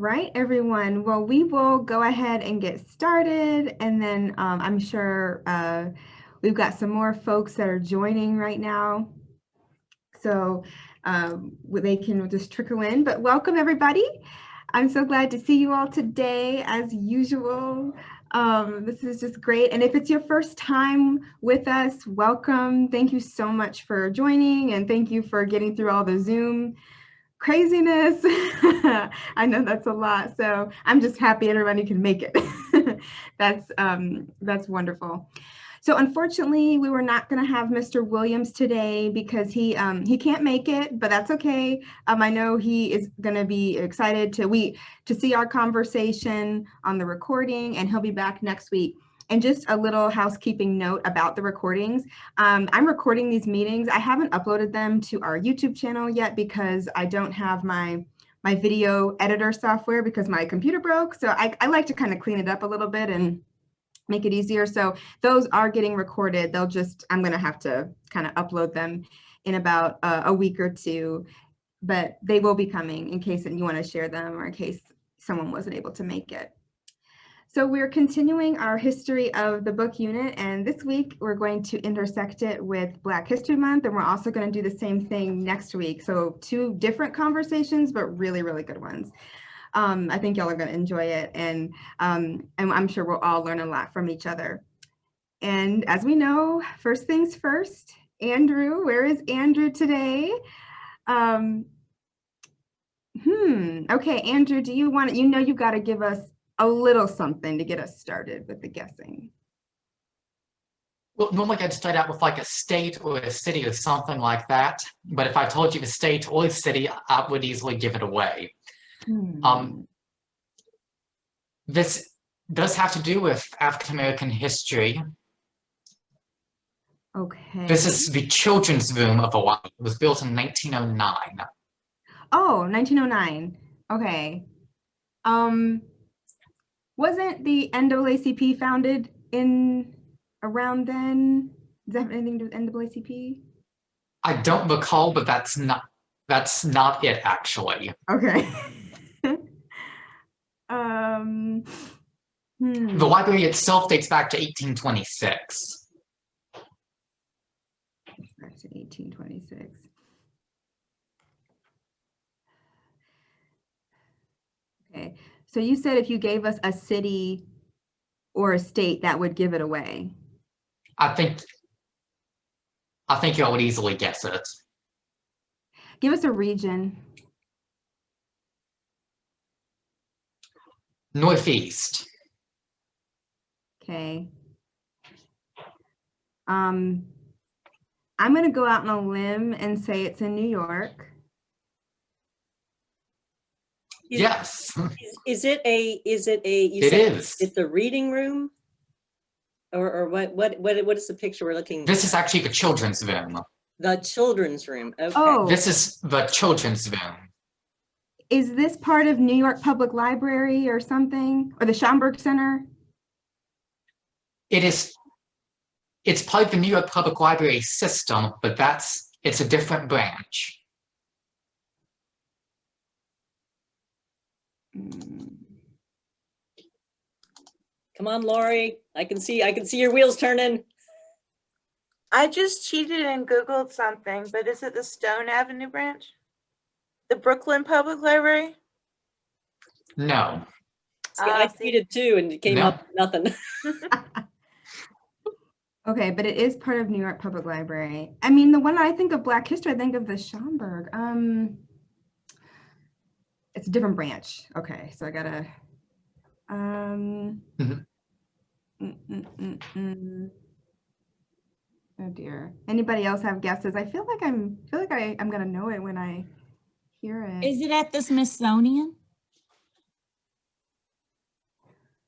right, everyone. Well, we will go ahead and get started, and then I'm sure we've got some more folks that are joining right now, so they can just trickle in. But welcome, everybody. I'm so glad to see you all today, as usual. This is just great. And if it's your first time with us, welcome. Thank you so much for joining, and thank you for getting through all the Zoom craziness. I know that's a lot, so I'm just happy everybody can make it. That's wonderful. So unfortunately, we were not going to have Mr. Williams today because he can't make it, but that's okay. I know he is going to be excited to see our conversation on the recording, and he'll be back next week. And just a little housekeeping note about the recordings. I'm recording these meetings. I haven't uploaded them to our YouTube channel yet because I don't have my video editor software because my computer broke. So I like to kind of clean it up a little bit and make it easier. So those are getting recorded. I'm going to have to kind of upload them in about a week or two, but they will be coming in case you want to share them or in case someone wasn't able to make it. So we're continuing our history of the book unit, and this week we're going to intersect it with Black History Month, and we're also going to do the same thing next week. So two different conversations, but really, really good ones. I think y'all are going to enjoy it, and I'm sure we'll all learn a lot from each other. And as we know, first things first, Andrew, where is Andrew today? Okay, Andrew, do you want to, you've got to give us a little something to get us started with the guessing. Well, normally I'd start out with like a state or a city or something like that. But if I told you the state or the city, I would easily give it away. This does have to do with African American history. Okay. This is the children's room of Hawaii. It was built in 1909. Oh, 1909. Okay. Wasn't the NAACP founded in around then? Does that have anything to do with NAACP? I don't recall, but that's not it actually. Okay. The library itself dates back to 1826. Back to 1826. Okay. So you said if you gave us a city or a state, that would give it away. I think y'all would easily guess it. Give us a region. Northeast. Okay. I'm going to go out on a limb and say it's in New York. Yes. Is it a it's a reading room? Or what is the picture we're looking at? This is actually the children's room. The children's room. Okay. Oh. This is the children's room. Is this part of New York Public Library or something? Or the Schomburg Center? It's part of the New York Public Library system, but it's a different branch. Come on, Lori. I can see your wheels turning. I just cheated and Googled something, but is it the Stone Avenue branch? The Brooklyn Public Library? No. See, I cheated too, and it came up nothing. Okay, but it is part of New York Public Library. I mean, the one I think of Black history, I think of the Schomburg. It's a different branch. Okay, so I gotta. Oh dear. Anybody else have guesses? I feel like I'm gonna know it when I hear it. Is it at the Smithsonian?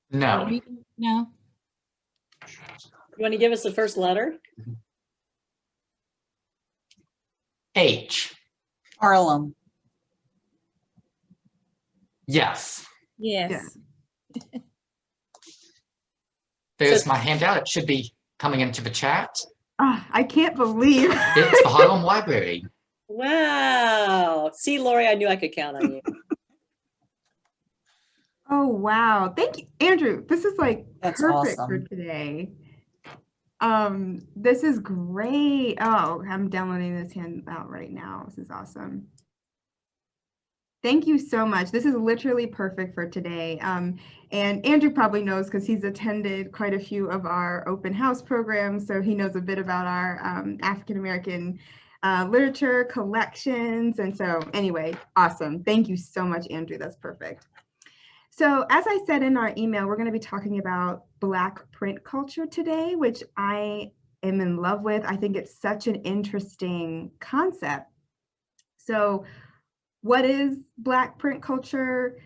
No. No. You want to give us the first letter? H. Harlem. Yes. Yes. Yeah. There's my handout. It should be coming into the chat. I can't believe. It's the Harlem Library. Wow. See, Lori, I knew I could count on you. Oh, wow. Thank you, Andrew. This is like That's perfect for awesome. today. This is great. Oh, I'm downloading this handout right now. This is awesome. Thank you so much. This is literally perfect for today. And Andrew probably knows because he's attended quite a few of our open house programs, so he knows a bit about our African American literature collections. And so anyway, awesome. Thank you so much, Andrew. That's perfect. So as I said in our email, we're going to be talking about Black print culture today, which I am in love with. I think it's such an interesting concept. So what is Black print culture?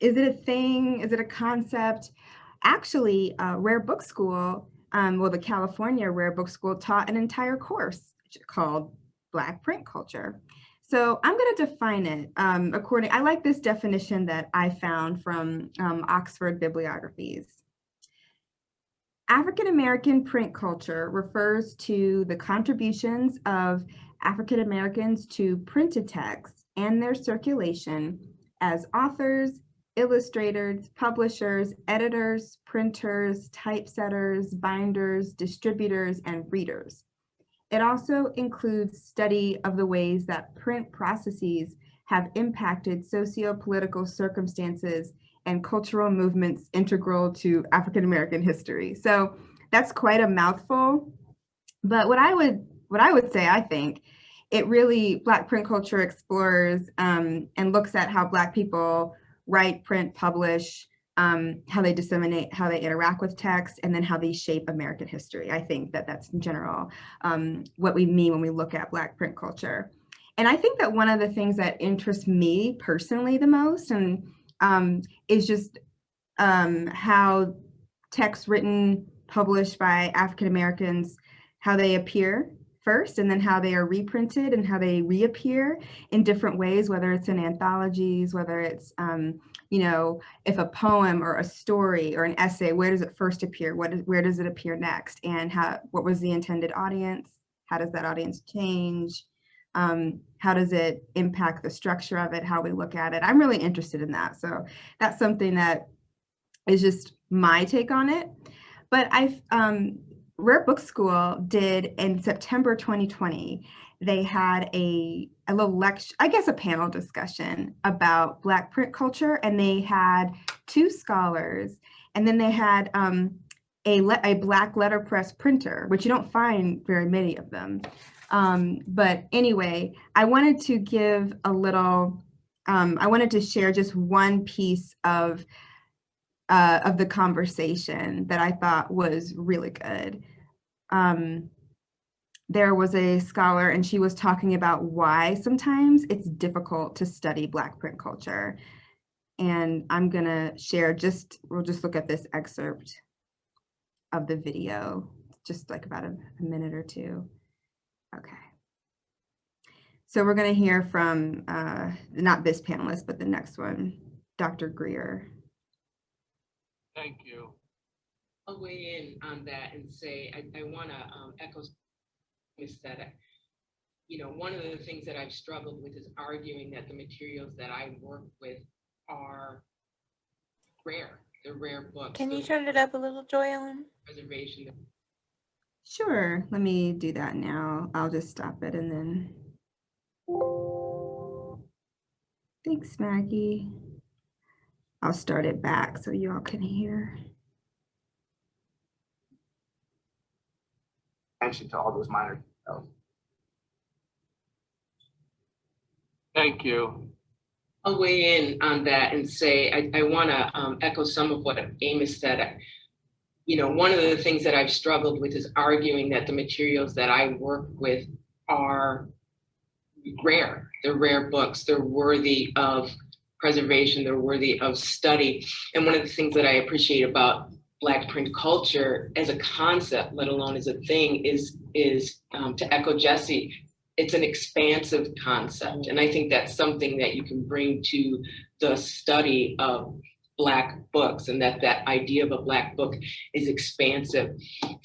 Is it a thing? Is it a concept? Actually, Rare Book School, well, the California Rare Book School taught an entire course called Black print culture. So I'm going to define it I like this definition that I found from Oxford Bibliographies. African American print culture refers to the contributions of African Americans to printed text and their circulation as authors, illustrators, publishers, editors, printers, typesetters, binders, distributors, and readers. It also includes study of the ways that print processes have impacted socio-political circumstances and cultural movements integral to African American history. So that's quite a mouthful. But what I would say, I think, it really, Black print culture explores and looks at how Black people write, print, publish, how they disseminate, how they interact with text, and then how they shape American history. I think that that's in general what we mean when we look at Black print culture. And I think that one of the things that interests me personally the most and is just how texts written, published by African Americans, how they appear first, and then how they are reprinted and how they reappear in different ways, whether it's in anthologies, whether it's, you know, if a poem or a story or an essay, where does it first appear? Where does it appear next? And what was the intended audience? How does that audience change? How does it impact the structure of it, how we look at it? I'm really interested in that. So that's something that is just my take on it. But Rare Book School did in September 2020, they had a little lecture, I guess a panel discussion about Black print culture, and they had 2 scholars, and then they had a Black letterpress printer, which you don't find very many of them. But anyway, I wanted to give a little, I wanted to share just one piece of the conversation that I thought was really good. There was a scholar and she was talking about why sometimes it's difficult to study Black print culture. And I'm gonna share we'll just look at this excerpt of the video, just like about a minute or two. Okay. So we're gonna hear from, not this panelist, but the next one, Dr. Greer. Thank you. I'll weigh in on that and say I want to echo Ms. said. You know, one of the things that I've struggled with is arguing that the materials that I work with are rare. They're rare books. Can you turn it up a little, Joellen? Preservation. Sure, let me do that now. I'll just stop it and then. Thanks, Maggie. I'll start it back so you all can hear. Attention to all those minor details. Thank you. I'll weigh in on that and say I want to echo some of what Amos said. You know, one of the things that I've struggled with is arguing that the materials that I work with are rare. They're rare books. They're worthy of preservation. They're worthy of study. And one of the things that I appreciate about Black print culture as a concept, let alone as a thing, is to echo Jesse, it's an expansive concept. And I think that's something that you can bring to the study of Black books, and that idea of a Black book is expansive.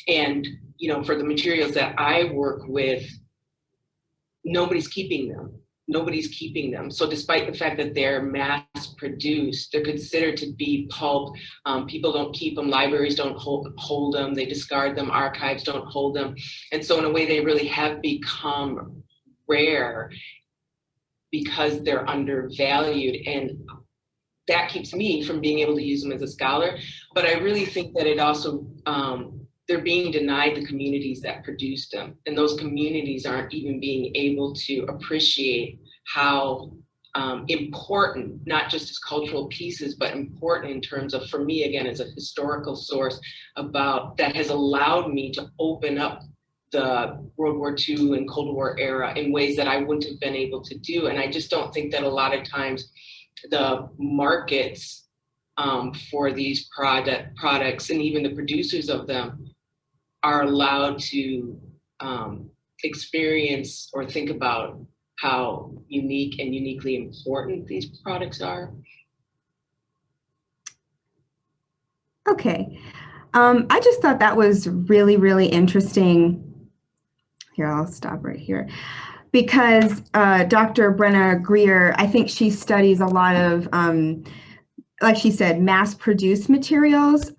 And, you know, for the materials that I work with, nobody's keeping them. nobody's keeping them. So despite the fact that they're mass produced, they're considered to be pulp. People don't keep them, libraries don't hold them, they discard them, archives don't hold them. And so in a way they really have become rare because they're undervalued. And that keeps me from being able to use them as a scholar. But I really think that it also, they're being denied the communities that produced them. And those communities aren't even being able to appreciate how important, not just as cultural pieces, but important in terms of, for me, again, as a historical source about, that has allowed me to open up the World War II and Cold War era in ways that I wouldn't have been able to do. And I just don't think that a lot of times the markets for these products and even the producers of them are allowed to experience or think about how unique and uniquely important these products are. Okay. I just thought that was really, really interesting. Here, I'll stop right here. Because Dr. Brenna Greer, I think she studies a lot of, like she said, mass-produced materials,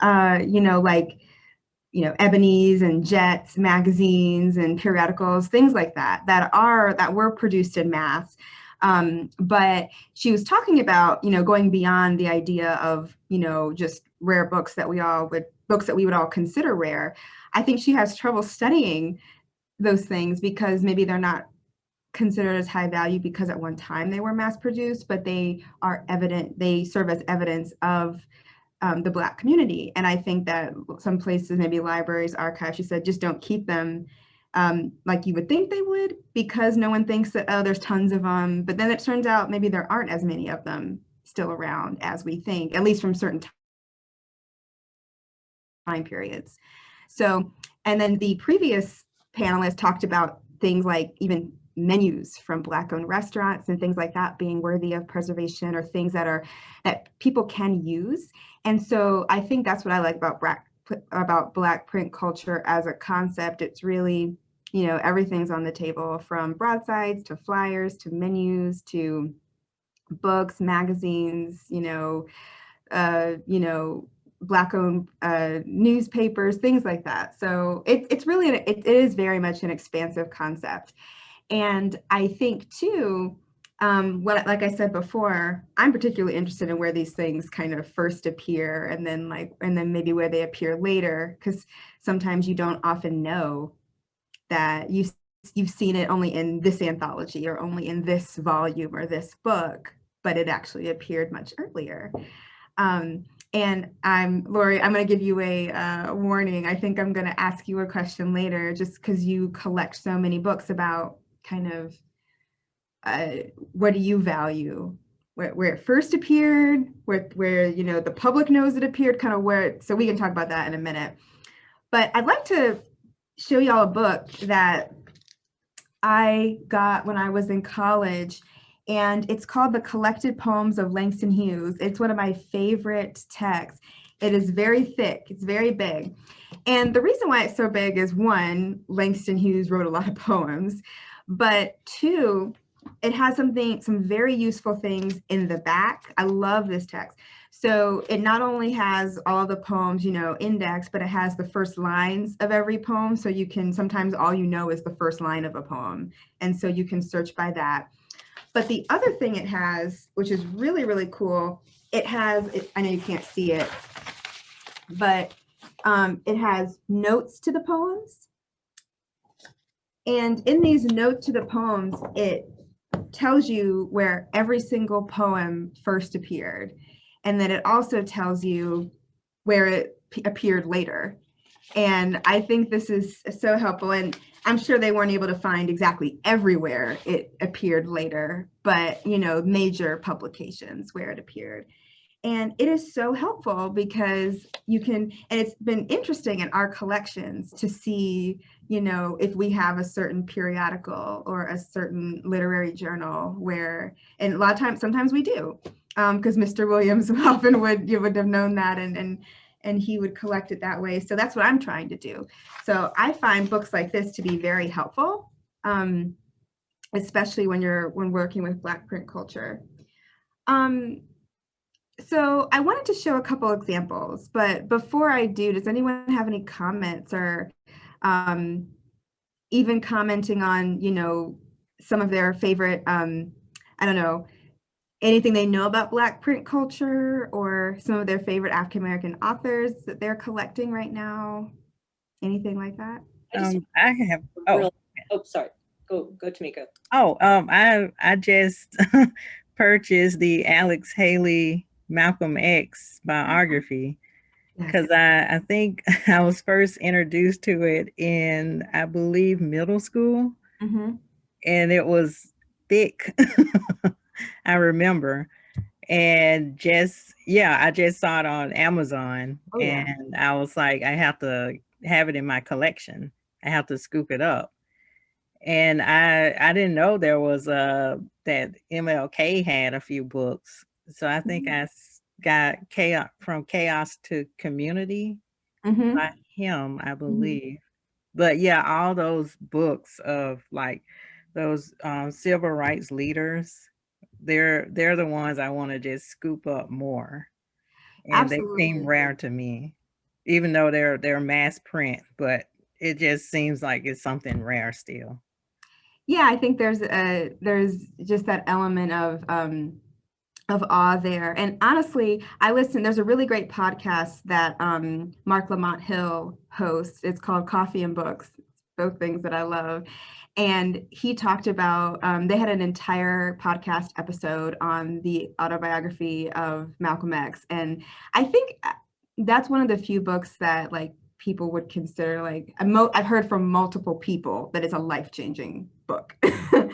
ebonies and jets, magazines and periodicals, things like that, that were produced in mass. But she was talking about, going beyond the idea of, just rare books that we would all consider rare. I think she has trouble studying those things because maybe they're not considered as high value because at one time they were mass produced, but they serve as evidence of the Black community. And I think that some places, maybe libraries, archives, she said, just don't keep them like you would think they would, because no one thinks that, oh, there's tons of them. But then it turns out maybe there aren't as many of them still around as we think, at least from certain time periods. So, and then the previous panelist talked about things like even menus from Black-owned restaurants and things like that being worthy of preservation, or things that people can use. And so I think that's what I like about Black print culture as a concept. It's really, everything's on the table, from broadsides to flyers to menus to books, magazines, Black-owned newspapers, things like that. So it's really, it is very much an expansive concept. And I think too, like I said before, I'm particularly interested in where these things kind of first appear, and then maybe where they appear later, because sometimes you don't often know that you've seen it only in this anthology or only in this volume or this book, but it actually appeared much earlier. And Lori, I'm going to give you a warning. I think I'm going to ask you a question later, just because you collect so many books about kind of what do you value, where it first appeared, where the public knows it appeared, kind of where. So we can talk about that in a minute. But I'd like to show y'all a book that I got when I was in college. And it's called The Collected Poems of Langston Hughes. It's one of my favorite texts. It is very thick, it's very big. And the reason why it's so big is, one, Langston Hughes wrote a lot of poems, but two, it has some very useful things in the back. I love this text. So it not only has all the poems, indexed, but it has the first lines of every poem. So you can, sometimes all is the first line of a poem. And so you can search by that. But the other thing it has, which is really, really cool, I know you can't see it, but it has notes to the poems. And in these notes to the poems, it tells you where every single poem first appeared. And then it also tells you where it appeared later. And I think this is so helpful. And I'm sure they weren't able to find exactly everywhere it appeared later, but, major publications where it appeared. And it is so helpful because and it's been interesting in our collections to see, if we have a certain periodical or a certain literary journal and a lot of times, sometimes we do, because Mr. Williams often would have known that, and he would collect it that way. So that's what I'm trying to do. So I find books like this to be very helpful. especially when working with Black print culture. So I wanted to show a couple examples, but before I do, does anyone have any comments or even commenting on, some of their favorite, I don't know, anything they know about Black print culture or some of their favorite African-American authors that they're collecting right now? Anything like that? I have, Sorry. Go, Tamika. I just purchased the Alex Haley Malcolm X biography because I think I was first introduced to it in, I believe, middle school, and it was thick. I remember, and I just saw it on Amazon, and I was like, I have to have it in my collection. I have to scoop it up. And I didn't know there was that MLK had a few books. So I think I got From Chaos to Community by him, I believe. But yeah, all those books of like those civil rights leaders, they're the ones I want to just scoop up more. And Absolutely. They seem rare to me, even though they're mass print, but it just seems like it's something rare still. Yeah, I think there's just that element of awe there. And honestly, there's a really great podcast that Mark Lamont Hill hosts. It's called Coffee and Books, both things that I love. And he talked about, they had an entire podcast episode on the autobiography of Malcolm X. And I think that's one of the few books that like people would consider like, I've heard from multiple people that it's a life-changing book. So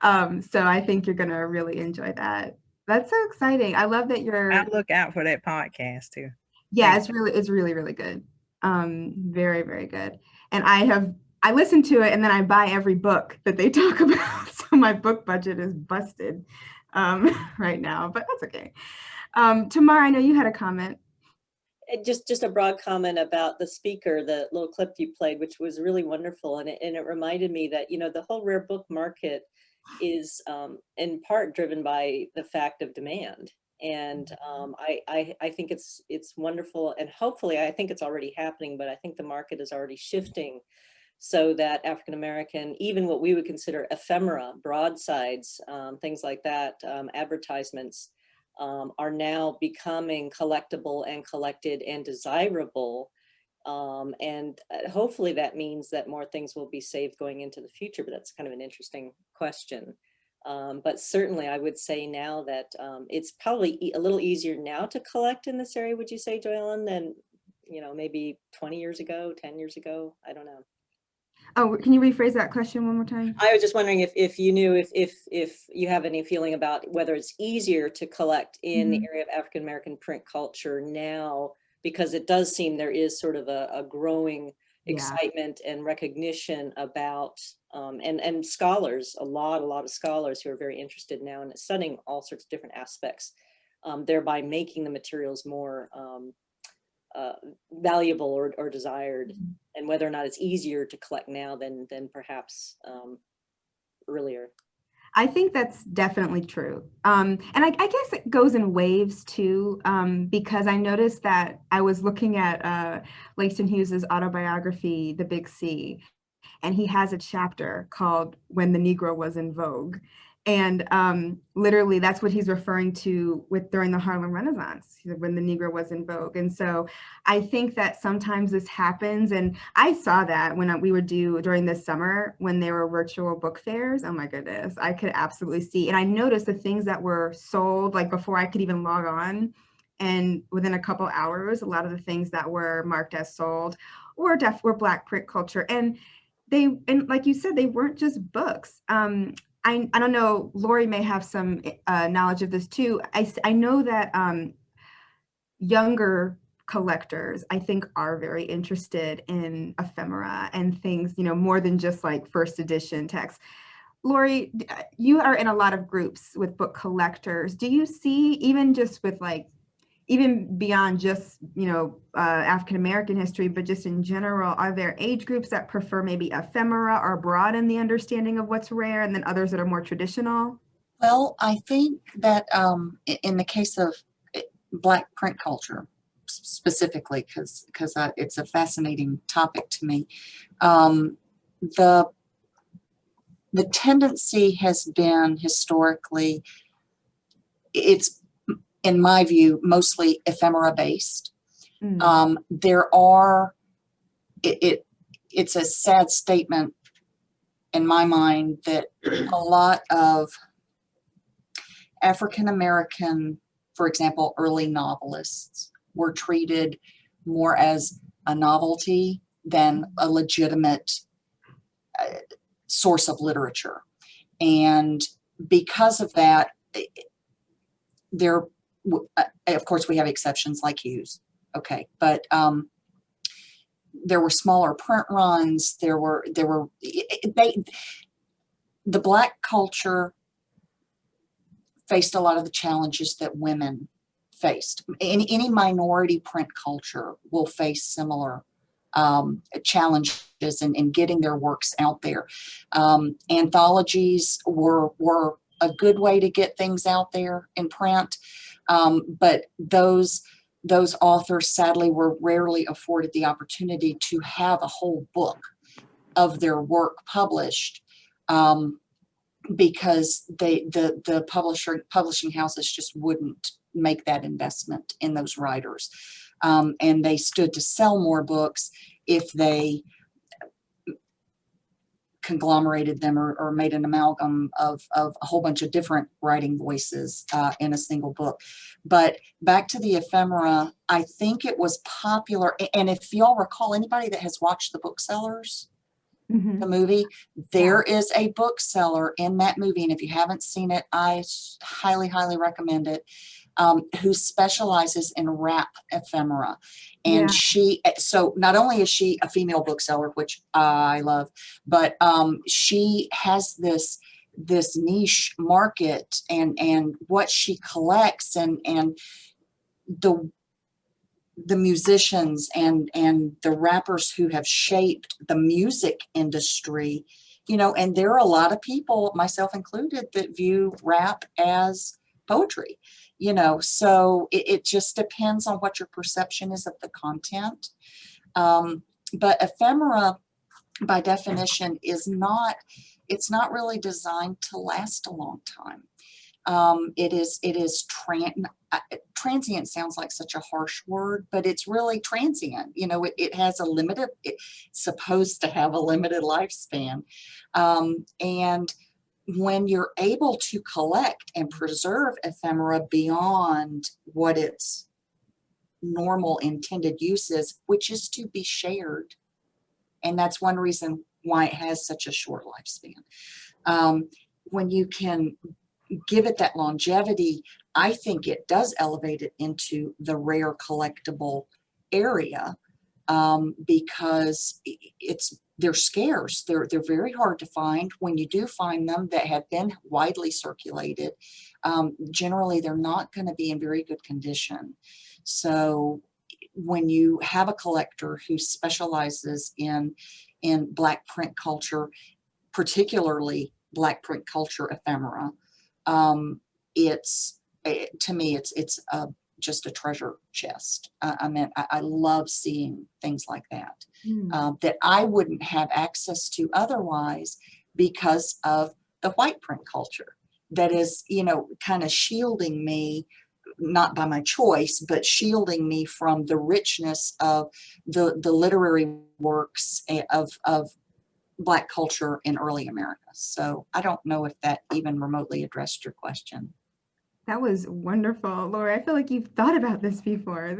I think you're gonna really enjoy that. That's so exciting. I love that I'll look out for that podcast too. Yeah, it's really, really good. Very, very good. And I listen to it and then I buy every book that they talk about. So my book budget is busted right now, but that's okay. Tamara, I know you had a comment. Just a broad comment about the speaker, the little clip you played, which was really wonderful. And it reminded me that, the whole rare book market is in part driven by the fact of demand. And I think it's wonderful. And hopefully, I think it's already happening, but I think the market is already shifting so that African-American, even what we would consider ephemera, broadsides, things like that, advertisements, are now becoming collectible and collected and desirable. And hopefully that means that more things will be saved going into the future, but that's kind of an interesting question. But certainly I would say now that it's probably a little easier now to collect in this area, would you say, Joellen, than, maybe 20 years ago, 10 years ago? I don't know. Oh, can you rephrase that question one more time? I was just wondering if you knew if you have any feeling about whether it's easier to collect in the area of African-American print culture now, because it does seem there is sort of a growing excitement and recognition about, and scholars, a lot of scholars who are very interested now in studying all sorts of different aspects, thereby making the materials more valuable or desired, and whether or not it's easier to collect now than perhaps earlier. I think that's definitely true. And I guess it goes in waves too, because I noticed that I was looking at Langston Hughes's autobiography, The Big C, and he has a chapter called When the Negro Was in Vogue. And literally that's what he's referring to during the Harlem Renaissance, when the Negro was in vogue. And so I think that sometimes this happens. And I saw that when we would do during the summer, when there were virtual book fairs. Oh my goodness, I could absolutely see. And I noticed the things that were sold, like before I could even log on. And within a couple hours, a lot of the things that were marked as sold were Black print culture. And like you said, they weren't just books. I don't know, Lori may have some knowledge of this too. I know that younger collectors, I think, are very interested in ephemera and things, more than just like first edition text. Lori, you are in a lot of groups with book collectors. Do you see, even just with like even beyond just, African American history, but just in general, are there age groups that prefer maybe ephemera or broaden the understanding of what's rare, and then others that are more traditional? Well, I think that in the case of Black print culture specifically, because it's a fascinating topic to me, the tendency has been historically, it's, in my view, mostly ephemera based. There are, it's a sad statement in my mind that a lot of African American, for example, early novelists were treated more as a novelty than a legitimate source of literature. And because of that, there, of course, we have exceptions like Hughes, okay, but there were smaller print runs. The Black culture faced a lot of the challenges that women faced. Any minority print culture will face similar challenges in getting their works out there. Anthologies were a good way to get things out there in print, but those authors sadly were rarely afforded the opportunity to have a whole book of their work published, because the publishing houses just wouldn't make that investment in those writers, and they stood to sell more books if they conglomerated them or made an amalgam of a whole bunch of different writing voices in a single book. But back to the ephemera, I think it was popular, and if y'all recall, anybody that has watched The Booksellers, the movie, there is a bookseller in that movie, and if you haven't seen it, I highly recommend it, who specializes in rap ephemera. And so not only is she a female bookseller, which I love, but she has this niche market, and what she collects, and the musicians and the rappers who have shaped the music industry, and there are a lot of people, myself included, that view rap as poetry, so it just depends on what your perception is of the content. But ephemera, by definition, it's not really designed to last a long time. It is transient sounds like such a harsh word, but it's really transient. It has it's supposed to have a limited lifespan. And when you're able to collect and preserve ephemera beyond what its normal intended use is, which is to be shared, and that's one reason why it has such a short lifespan. When you can give it that longevity, I think it does elevate it into the rare collectible area, because they're scarce. They're very hard to find. When you do find them that have been widely circulated, generally they're not going to be in very good condition. So when you have a collector who specializes in Black print culture, particularly Black print culture ephemera, to me, it's just a treasure chest. I love seeing things like that, that I wouldn't have access to otherwise because of the white print culture that is, kind of shielding me, not by my choice, but shielding me from the richness of the literary works of Black culture in early America. So I don't know if that even remotely addressed your question. That was wonderful, Laura. I feel like you've thought about this before.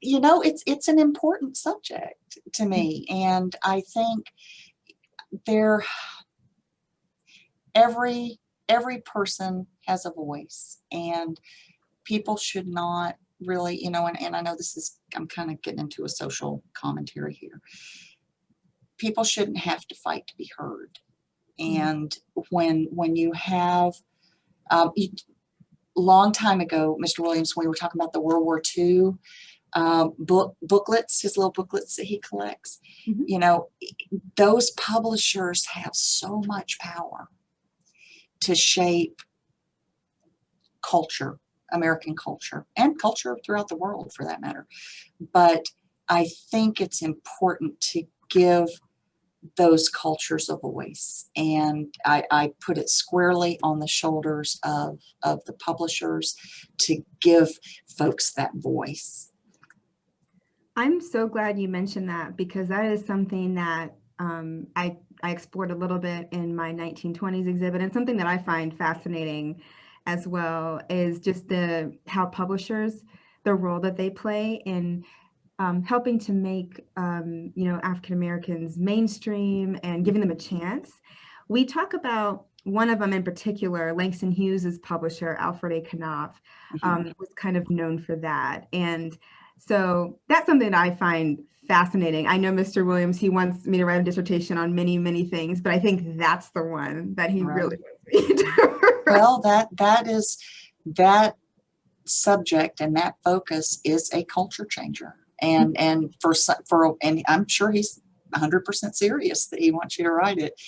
It's an important subject to me, and I think every person has a voice, and people should not really, and I know I'm kind of getting into a social commentary here. People shouldn't have to fight to be heard. And when you have, long time ago, Mr. Williams, when we were talking about the World War II booklets, his little booklets that he collects, Mhm. you know, those publishers have so much power to shape culture, American culture, and culture throughout the world for that matter. But I think it's important to give those cultures a voice. And I put it squarely on the shoulders of the publishers to give folks that voice. I'm so glad you mentioned that, because that is something that I explored a little bit in my 1920s exhibit, and something that I find fascinating as well is just how publishers, the role that they play in helping to make African Americans mainstream and giving them a chance. We talk about one of them in particular, Langston Hughes' publisher, Alfred A. Knopf, was kind of known for that. And so that's something that I find fascinating. I know Mr. Williams, he wants me to write a dissertation on many, many things, but I think that's the one that he really wants me to write. Well, that subject and that focus is a culture changer. And I'm sure he's 100% serious that he wants you to write it,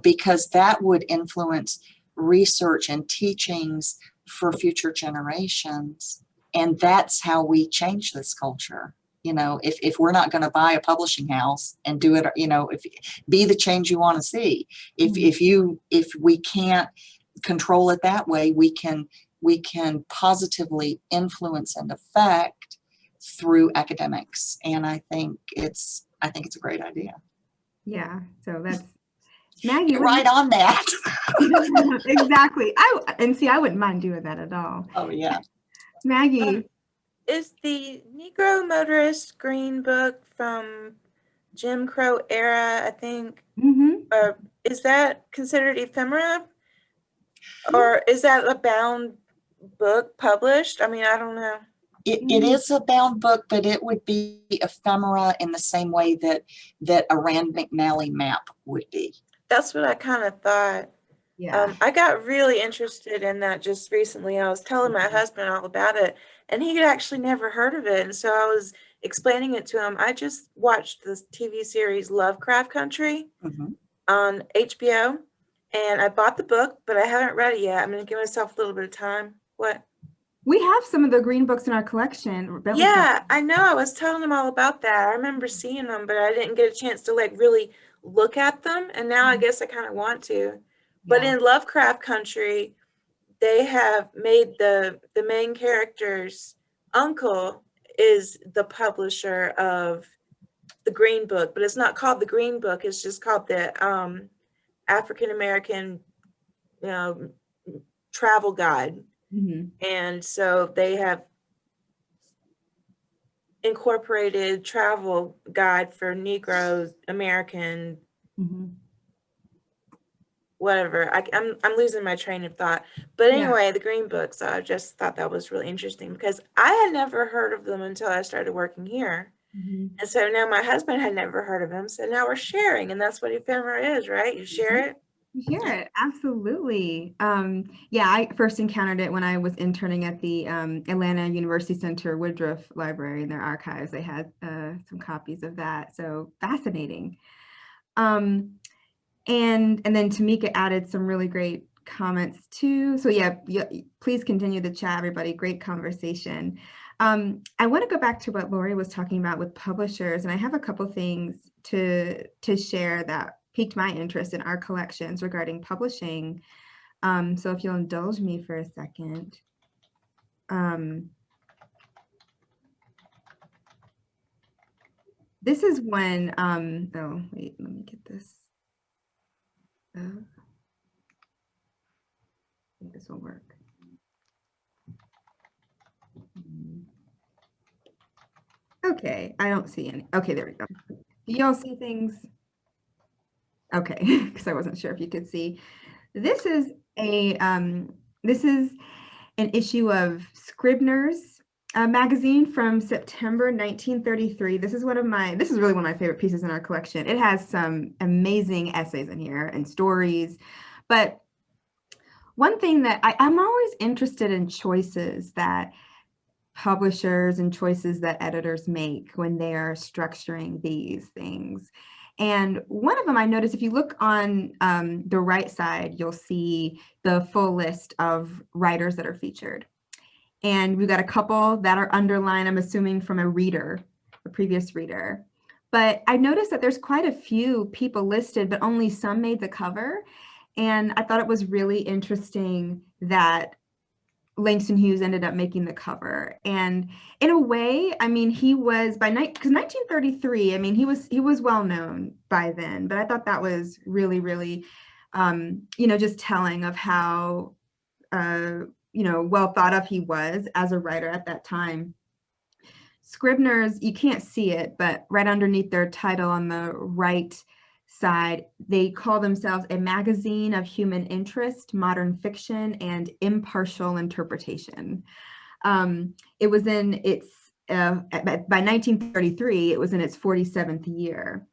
because that would influence research and teachings for future generations. And that's how we change this culture. You know, if we're not going to buy a publishing house and do it, you know, be the change you want to see. If we can't control it that way, we can positively influence and affect through academics. And I think it's a great idea. Yeah, so that's Maggie. Get right on that. Exactly. I wouldn't mind doing that at all. Oh yeah. Maggie. Is the Negro Motorist Green Book from Jim Crow era, I think, is that considered ephemera? Or is that a bound book published? I mean, I don't know. It is a bound book, but it would be ephemera in the same way that a Rand McNally map would be. That's what I kind of thought. Yeah. I got really interested in that just recently. I was telling my husband all about it, and he had actually never heard of it. And so I was explaining it to him. I just watched this TV series Lovecraft Country on HBO, and I bought the book, but I haven't read it yet. I'm going to give myself a little bit of time. What? We have some of the green books in our collection. Yeah, I know. I was telling him all about that. I remember seeing them, but I didn't get a chance to really look at them. And now I guess I kind of want to. But in Lovecraft Country, they have made the main character's uncle is the publisher of the Green Book, but it's not called the Green Book. It's just called the African American Travel Guide. And so they have incorporated travel guide for Negro American whatever. I'm losing my train of thought. But anyway, the Green Book. So I just thought that was really interesting because I had never heard of them until I started working here. And so now my husband had never heard of them. So now we're sharing, and that's what ephemera is, right? You share it. Yeah, absolutely. I first encountered it when I was interning at the Atlanta University Center Woodruff Library in their archives. They had some copies of that. So fascinating. And then Tamika added some really great comments too. So please continue the chat, everybody. Great conversation. I want to go back to what Lori was talking about with publishers, and I have a couple things to share that piqued my interest in our collections regarding publishing. So if you'll indulge me for a second. This is one, oh wait, let me get this. I think this will work. Okay, I don't see any. Okay, there we go. Do y'all see things? Okay, because I wasn't sure if you could see. This is an issue of Scribners Magazine from September 1933. This is really one of my favorite pieces in our collection. It has some amazing essays in here and stories, but one thing that I'm always interested in choices that publishers and choices that editors make when they are structuring these things. And one of them I noticed, if you look on the right side, you'll see the full list of writers that are featured. And we've got a couple that are underlined, I'm assuming from a reader, a previous reader. But I noticed that there's quite a few people listed, but only some made the cover. And I thought it was really interesting that Langston Hughes ended up making the cover. And in a way, I mean, he was because 1933, I mean, he was well known by then, but I thought that was really, really, just telling of how, well thought of he was as a writer at that time. Scribners, you can't see it, but right underneath their title on the right side, they call themselves a magazine of human interest, modern fiction, and impartial interpretation. It was in its, by 1933, it was in its 47th year.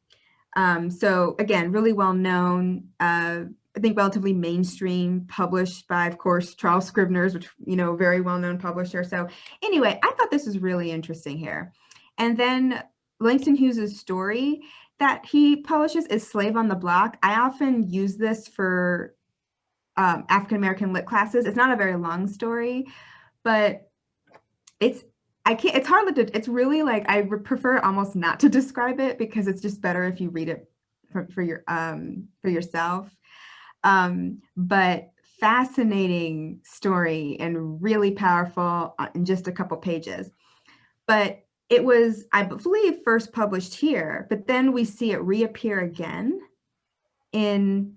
So again, really well known, I think relatively mainstream, published by, of course, Charles Scribners, which, very well-known publisher. So anyway, I thought this was really interesting here. And then Langston Hughes's story that he publishes is Slave on the Block. I often use this for African-American lit classes. It's not a very long story, but it's it's really like, I prefer almost not to describe it because it's just better if you read it for yourself. But fascinating story and really powerful in just a couple pages. But it was, I believe, first published here, but then we see it reappear again in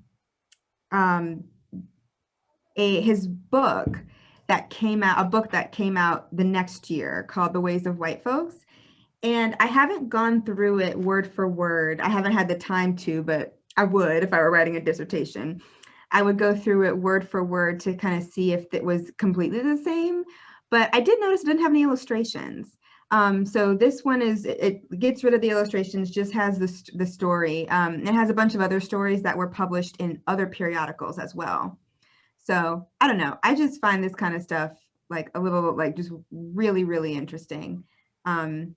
his book that came out, a book that came out the next year called The Ways of White Folks. And I haven't gone through it word for word. I haven't had the time to, but I would if I were writing a dissertation. I would go through it word for word to kind of see if it was completely the same. But I did notice it didn't have any illustrations. So this one it gets rid of the illustrations, just has the story. It has a bunch of other stories that were published in other periodicals as well. So I don't know. I just find this kind of stuff like a little like just really, really interesting. And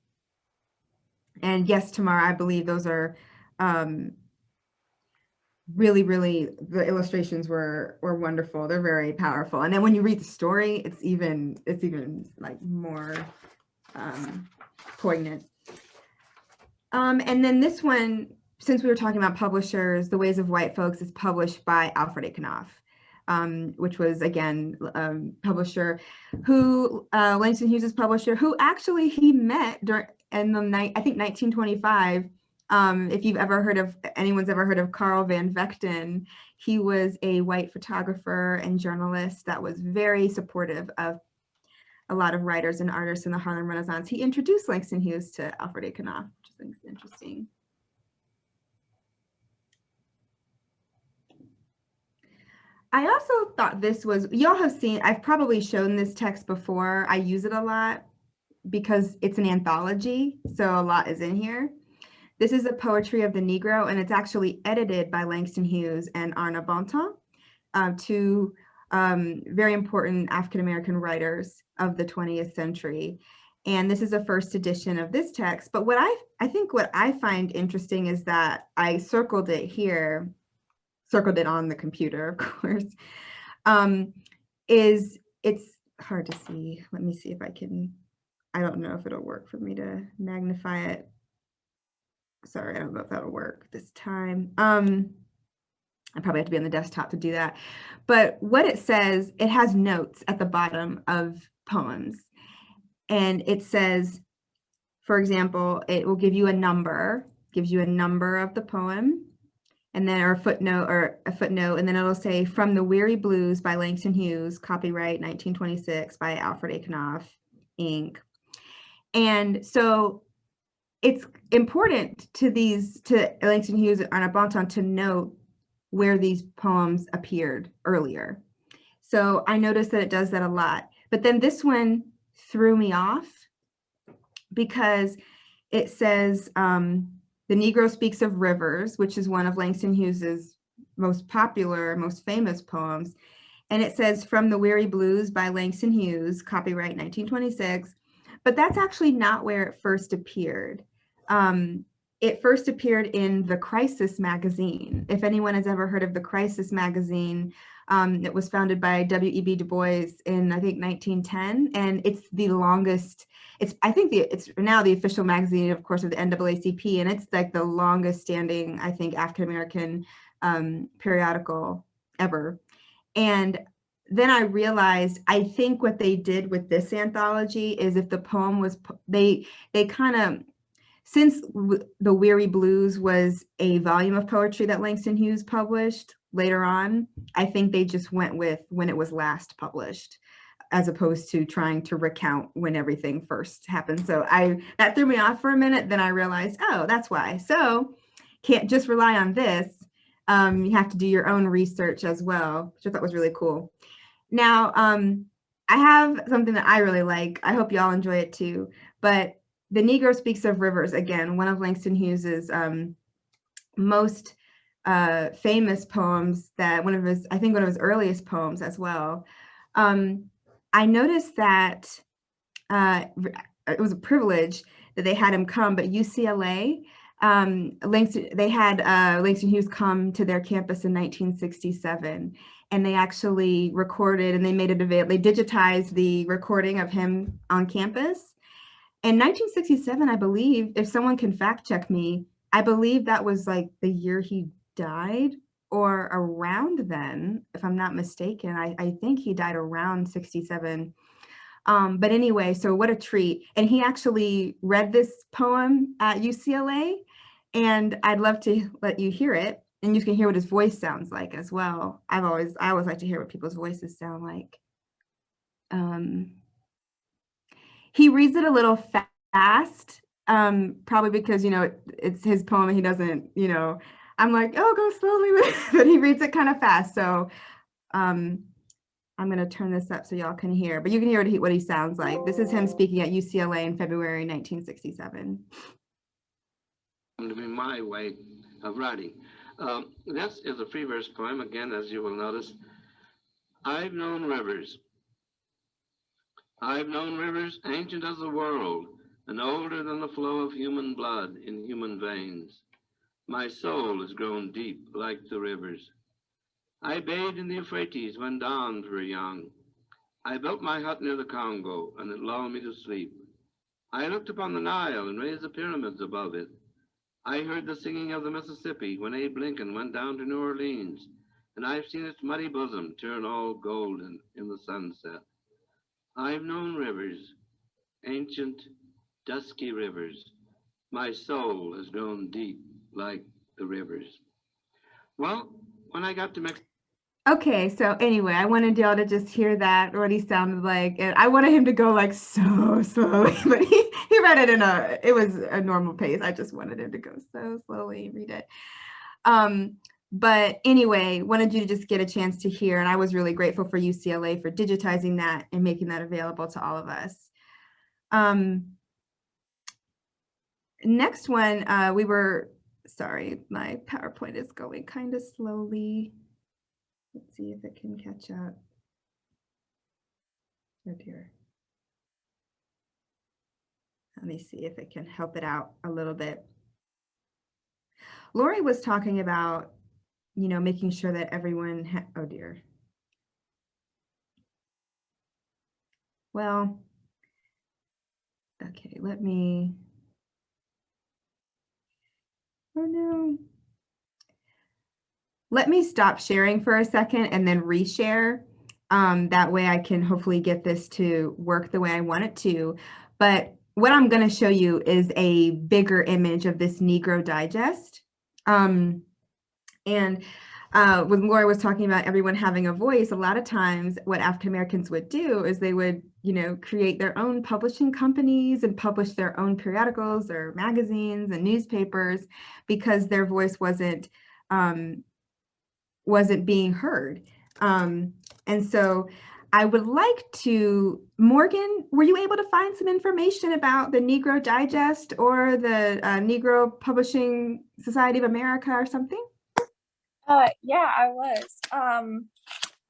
yes, Tamara, I believe those are really, really, the illustrations were wonderful. They're very powerful. And then when you read the story, it's even like more poignant. And then this one, since we were talking about publishers, The Ways of White Folks is published by Alfred A. Knopf, which was, again, publisher who, Langston Hughes' publisher, who actually he met in the I think 1925. If you've ever heard of, anyone's ever heard of Carl Van Vechten, he was a white photographer and journalist that was very supportive of a lot of writers and artists in the Harlem Renaissance. He introduced Langston Hughes to Alfred A. Knopf, which I think is interesting. I also thought this was, y'all have seen, I've probably shown this text before. I use it a lot because it's an anthology, so a lot is in here. This is a Poetry of the Negro, and it's actually edited by Langston Hughes and Arna Bontemps, two very important African-American writers of the 20th century. And this is a first edition of this text. But what I think what I find interesting is that I circled it here, circled it on the computer, of course, is it's hard to see. Let me see if I can, I don't know if it'll work for me to magnify it. Sorry, I don't know if that'll work this time. I probably have to be on the desktop to do that. But what it says, it has notes at the bottom of poems. And it says, for example, it will give you a number, gives you a number of the poem, and then or a footnote, and then it'll say From the Weary Blues by Langston Hughes, copyright 1926 by Alfred A. Knopf, Inc. And so it's important to Langston Hughes and Arna Bontemps to note where these poems appeared earlier. So I noticed that it does that a lot. But then this one threw me off because it says, The Negro Speaks of Rivers, which is one of Langston Hughes's most popular, most famous poems. and it says From the Weary Blues by Langston Hughes, copyright 1926. But that's actually not where it first appeared. It first appeared in the Crisis magazine. If anyone has ever heard of the Crisis magazine, it was founded by W.E.B. Du Bois in, I think, 1910, and it's the longest. It's now the official magazine, of course, of the NAACP, and it's like the longest standing, I think, African American periodical ever. And then I realized, I think what they did with this anthology is if the poem was, they kind of, since The Weary Blues was a volume of poetry that Langston Hughes published later on, I think they just went with when it was last published, as opposed to trying to recount when everything first happened. So that threw me off for a minute. Then I realized, oh, that's why. So can't just rely on this. You have to do your own research as well, which I thought was really cool. Now, I have something that I really like. I hope y'all enjoy it too. But The Negro Speaks of Rivers, again, one of Langston Hughes's most famous poems, I think one of his earliest poems as well. I noticed that it was a privilege that they had him come, but UCLA, Langston Hughes come to their campus in 1967, and they actually recorded and they made it available. They digitized the recording of him on campus. In 1967, I believe, if someone can fact check me, I believe that was like the year he died, or around then, if I'm not mistaken. I think he died around 67. But anyway, so what a treat. And he actually read this poem at UCLA, and I'd love to let you hear it, and you can hear what his voice sounds like as well. I always like to hear what people's voices sound like. He reads it a little fast, probably because, it's his poem and he doesn't, I'm like, oh, go slowly, but he reads it kind of fast. So I'm going to turn this up so y'all can hear, but you can hear what he sounds like. This is him speaking at UCLA in February 1967. To be my way of writing. This is a free verse poem, again, as you will notice. I've known rivers. I've known rivers ancient as the world, and older than the flow of human blood in human veins. My soul has grown deep like the rivers. I bathed in the Euphrates when dawns were young. I built my hut near the Congo, and it lulled me to sleep. I looked upon the Nile and raised the pyramids above it. I heard the singing of the Mississippi when Abe Lincoln went down to New Orleans, and I've seen its muddy bosom turn all golden in the sunset. I've known rivers, ancient, dusky rivers. My soul has grown deep like the rivers. Well, when I got to Mexico. Okay, so anyway, I wanted y'all to just hear that, what he sounded like, and I wanted him to go like so slowly, but he read it it was a normal pace. I just wanted him to go so slowly and read it. But anyway, wanted you to just get a chance to hear, and I was really grateful for UCLA for digitizing that and making that available to all of us. Next one, sorry, my PowerPoint is going kind of slowly. Let's see if it can catch up. Oh dear. Let me see if it can help it out a little bit. Lori was talking about, making sure that everyone, oh dear. Well, okay, oh no. Let me stop sharing for a second and then reshare. That way I can hopefully get this to work the way I want it to. But what I'm going to show you is a bigger image of this Negro Digest. And when Laura was talking about everyone having a voice, a lot of times what African Americans would do is they would, create their own publishing companies and publish their own periodicals or magazines and newspapers because their voice wasn't being heard. And so I would like to, Morgan, were you able to find some information about the Negro Digest or the Negro Publishing Society of America or something? Yeah, I was.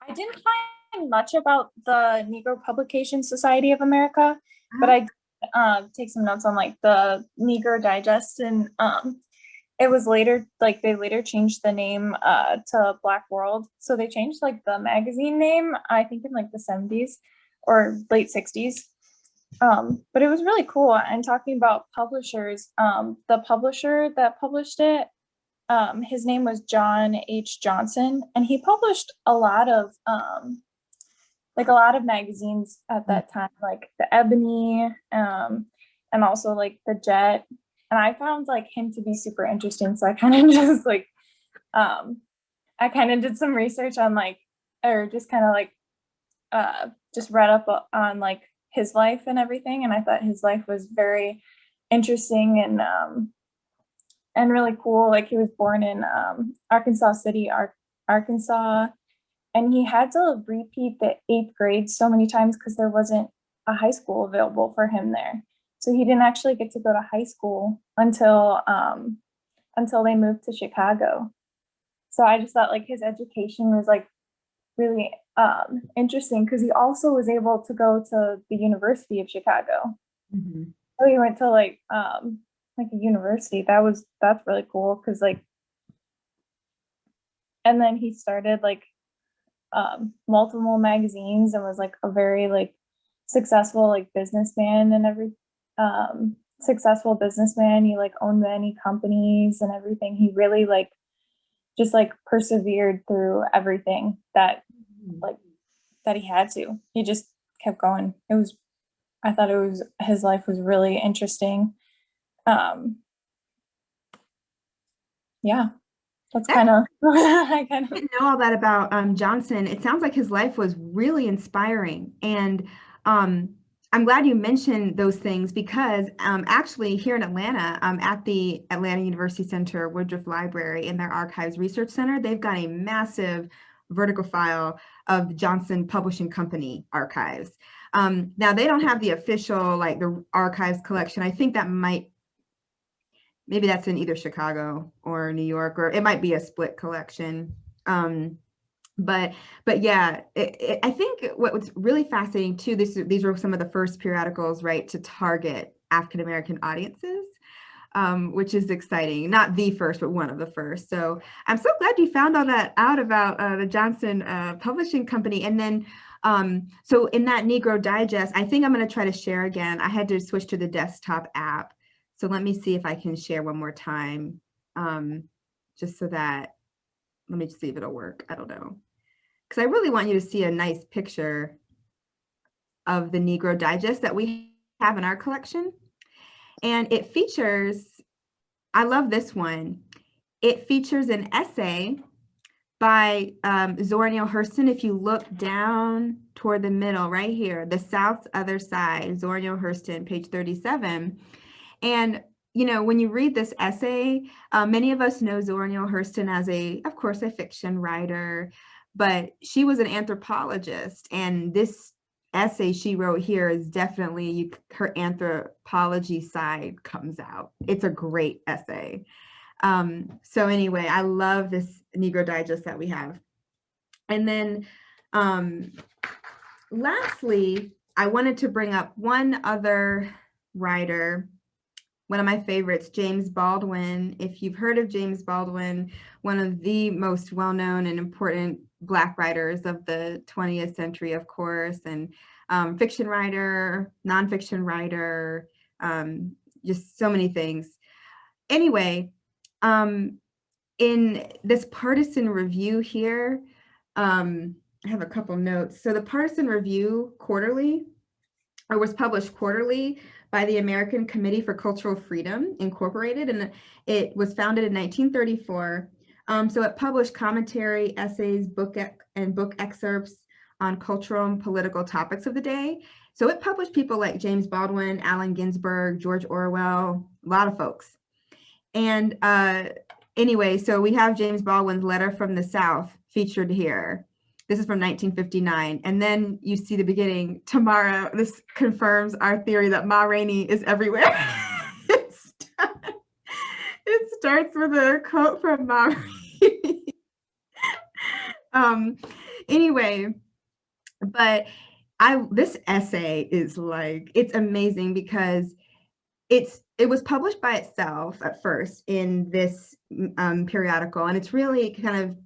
I didn't find much about the Negro Publication Society of America, but I take some notes on like the Negro Digest, and it was later, like they later changed the name to Black World. So they changed like the magazine name, I think in like the 70s or late 60s. But it was really cool. And talking about publishers, the publisher that published it, his name was John H. Johnson, and he published a lot of magazines at that time, like the Ebony, and also like the Jet. And I found like him to be super interesting. So I kind of just like, I kind of did some research on like, or just kind of like, just read up on like his life and everything. And I thought his life was very interesting and really cool. Like he was born in Arkansas City, Arkansas, and he had to repeat the 8th grade so many times because there wasn't a high school available for him there. So he didn't actually get to go to high school until they moved to Chicago. So I just thought like his education was like really interesting because he also was able to go to the University of Chicago. Mm-hmm. So he went to like a university. That's really cool because like, and then he started like multiple magazines and was like a very like successful like businessman and successful businessman. He like owned many companies and everything. He really like just like persevered through everything that he had to. He just kept going. I thought his life was really interesting. Yeah, that's kind of I kind of didn't know all that about Johnson. It sounds like his life was really inspiring, and I'm glad you mentioned those things because actually here in Atlanta, at the Atlanta University Center Woodruff Library in their Archives Research Center, they've got a massive vertical file of Johnson Publishing Company archives. Now they don't have the official like the archives collection. I think that maybe that's in either Chicago or New York, or it might be a split collection. But yeah, I think what was really fascinating too, these were some of the first periodicals, right, to target African-American audiences, which is exciting. Not the first, but one of the first. So I'm so glad you found all that out about the Johnson Publishing Company. And then, so in that Negro Digest, I think I'm going to try to share again. I had to switch to the desktop app. So let me see if I can share one more time, just so that, let me see if it'll work. I don't know. Because I really want you to see a nice picture of the Negro Digest that we have in our collection. And it features, I love this one. It features an essay by Zora Neale Hurston. If you look down toward the middle, right here, The South's Other Side, Zora Neale Hurston, page 37. And, you know, when you read this essay, many of us know Zora Neale Hurston as of course, a fiction writer, but she was an anthropologist. And this essay she wrote here is definitely, her anthropology side comes out. It's a great essay. So anyway, I love this Negro Digest that we have. And then lastly, I wanted to bring up one other writer, one of my favorites, James Baldwin. If you've heard of James Baldwin, one of the most well-known and important Black writers of the 20th century, of course, and fiction writer, nonfiction writer, just so many things. Anyway, in this Partisan Review here, I have a couple notes. So the Partisan Review was published quarterly by the American Committee for Cultural Freedom, Incorporated, and it was founded in 1934. So it published commentary, essays, book excerpts on cultural and political topics of the day. So it published people like James Baldwin, Allen Ginsberg, George Orwell, a lot of folks. And anyway, so we have James Baldwin's Letter from the South featured here. This is from 1959. And then you see the beginning, tomorrow, this confirms our theory that Ma Rainey is everywhere. It starts with a quote from Ma Rainey. Anyway, but this essay is like, it's amazing because it was published by itself at first in this periodical, and it's really kind of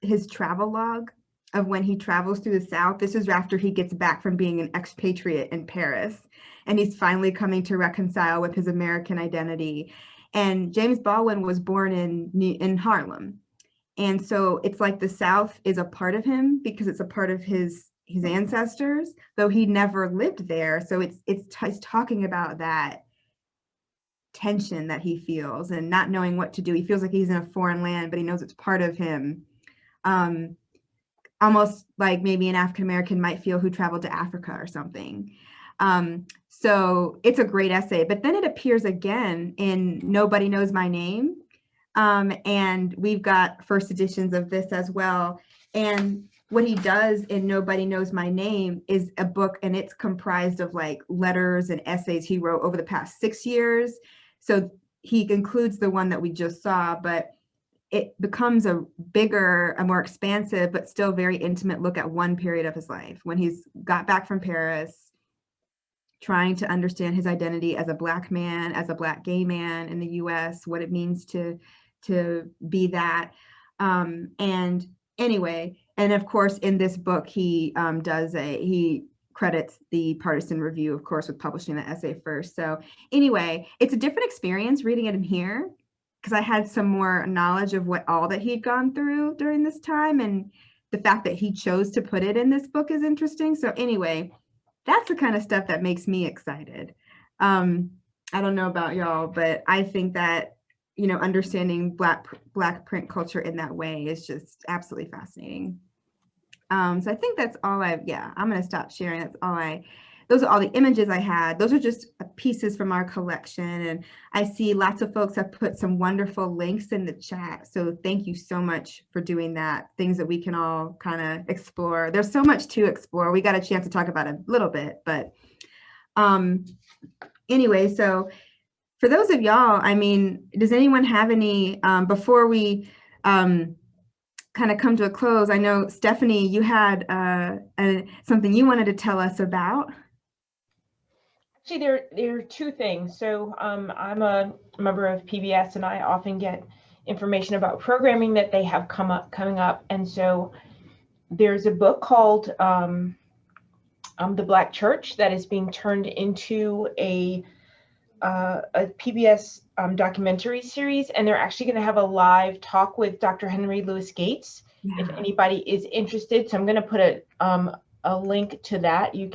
his travel log of when he travels through the South. This is after he gets back from being an expatriate in Paris, and he's finally coming to reconcile with his American identity. And James Baldwin was born in Harlem. And so it's like the South is a part of him because it's a part of his ancestors, though he never lived there. So it's talking about that tension that he feels and not knowing what to do. He feels like he's in a foreign land, but he knows it's part of him. Almost like maybe an African American might feel who traveled to Africa or something. So it's a great essay, but then it appears again in Nobody Knows My Name. And we've got first editions of this as well. And what he does in Nobody Knows My Name is a book, and it's comprised of like letters and essays he wrote over the past 6 years. So he includes the one that we just saw, but it becomes a bigger, a more expansive, but still very intimate look at one period of his life when he's got back from Paris, trying to understand his identity as a Black man, as a Black gay man in the US, what it means to be that. And anyway, and of course, in this book, he credits the Partisan Review, of course, with publishing the essay first. So anyway, it's a different experience reading it in here because I had some more knowledge of all that he'd gone through during this time. And the fact that he chose to put it in this book is interesting. So anyway, that's the kind of stuff that makes me excited. I don't know about y'all, but I think that, you know, understanding Black print culture in that way is just absolutely fascinating. So I think that's all I'm going to stop sharing. Those are all the images I had. Those are just pieces from our collection. And I see lots of folks have put some wonderful links in the chat. So thank you so much for doing that. Things that we can all kind of explore. There's so much to explore. We got a chance to talk about it a little bit, but anyway, so for those of y'all, I mean, does anyone have any, before we kind of come to a close, I know Stephanie, you had something you wanted to tell us about. Actually, there are two things. So I'm a member of PBS, and I often get information about programming that they have coming up. And so there's a book called The Black Church that is being turned into a PBS documentary series, and they're actually going to have a live talk with Dr. Henry Louis Gates, if anybody is interested. So I'm going to put a link to that. You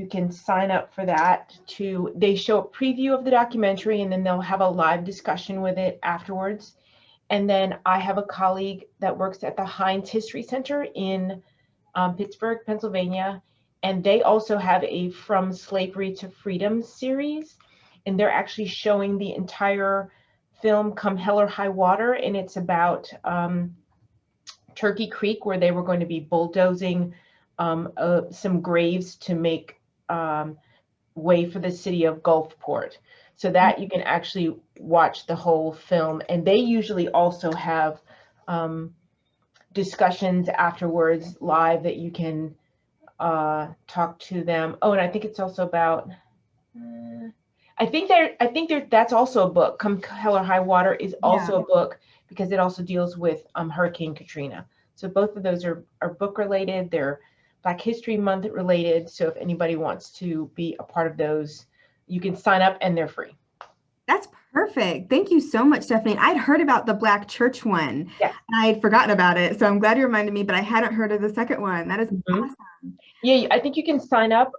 can sign up for that. They show a preview of the documentary, and then they'll have a live discussion with it afterwards. And then I have a colleague that works at the Heinz History Center in Pittsburgh, Pennsylvania, and they also have a From Slavery to Freedom series, and they're actually showing the entire film Come Hell or High Water, and it's about Turkey Creek, where they were going to be bulldozing some graves to make way for the city of Gulfport. So that you can actually watch the whole film, and they usually also have discussions afterwards live that you can talk to them. Oh, and I think it's also about I think that's also a book. Come Hell or High Water is also a book because it also deals with Hurricane Katrina. So both of those are book related. They're Black History Month related. So if anybody wants to be a part of those, you can sign up, and they're free. That's Perfect. Thank you so much, Stephanie. I'd heard about the Black Church one. Yes. And I'd forgotten about it. So I'm glad you reminded me, but I hadn't heard of the second one. That is awesome. Yeah, I think you can sign up.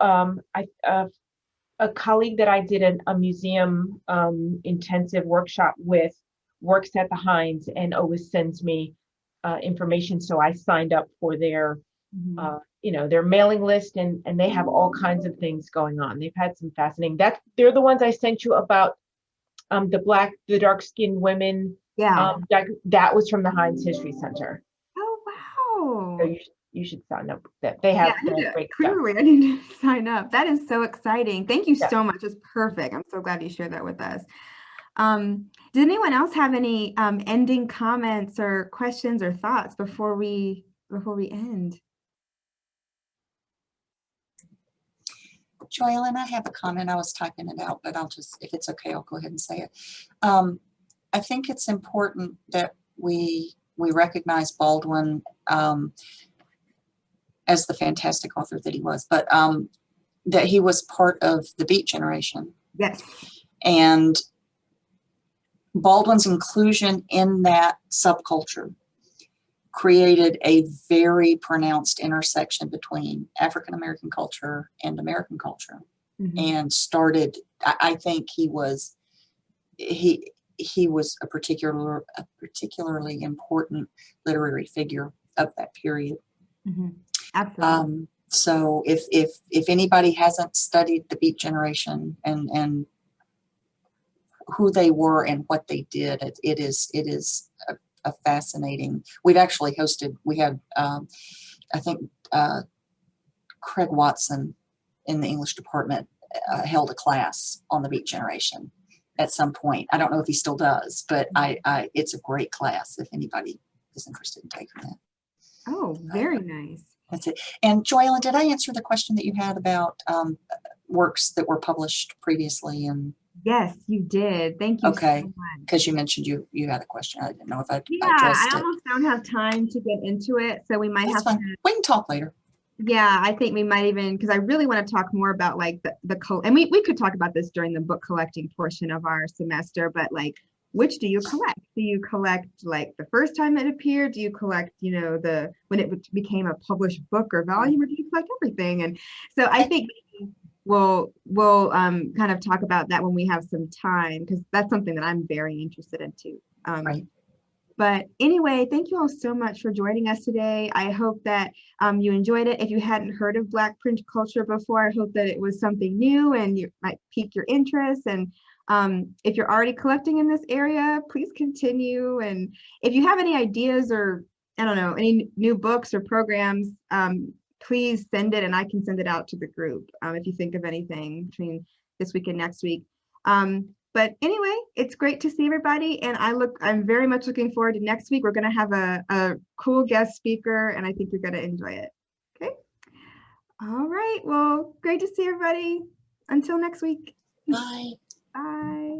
A colleague that I did a museum intensive workshop with works at the Heinz and always sends me information. So I signed up for their their mailing list, and they have all kinds of things going on. They've had some fascinating, they're the ones I sent you about the dark-skinned women. Yeah. That was from the Heinz History Center. Oh, wow. So you should sign up. That they have great stuff. Clearly, I need to sign up. That is so exciting. Thank you so much. It's perfect. I'm so glad you shared that with us. Did anyone else have any ending comments or questions or thoughts before we before we end? Joellen, I have a comment. I was typing it out, but I'll just, if it's okay, I'll go ahead and say it. I think it's important that we recognize Baldwin as the fantastic author that he was, but that he was part of the Beat generation. Yes. And Baldwin's inclusion in that subculture created a very pronounced intersection between African-American culture and American culture. And started, I think he was a particularly important literary figure of that period. Absolutely. So if anybody hasn't studied the Beat generation and who they were and what they did, it is a fascinating. We've actually hosted. We had I think Craig Watson in the English department held a class on the Beat generation at some point. I don't know if he still does, but it's a great class if anybody is interested in taking that. Oh, very nice. That's it. And Joellen, did I answer the question that you had about works that were published previously? And yes, you did. Thank you okay, so much. because you mentioned you had a question. I didn't know if I Yeah, addressed I it. almost don't have time to get into it, so we might That's have fine. to. We can talk later. Yeah, I think we might even, because I really want to talk more about like and we could talk about this during the book collecting portion of our semester, but like, which do you collect? Do you collect like the first time it appeared? Do you collect, you know, when it became a published book or volume, or do you collect everything? And so I think we'll kind of talk about that when we have some time, because that's something that I'm very interested in too. Right. But anyway, thank you all so much for joining us today. I hope that you enjoyed it. If you hadn't heard of Black print culture before, I hope that it was something new and you might pique your interest. And if you're already collecting in this area, please continue. And if you have any ideas or, I don't know, any new books or programs, please send it and I can send it out to the group if you think of anything between this week and next week. But anyway, it's great to see everybody, and I'm very much looking forward to next week. We're going to have a cool guest speaker, and I think you're going to enjoy it. Okay. All right. Well, great to see everybody. Until next week. Bye. Bye.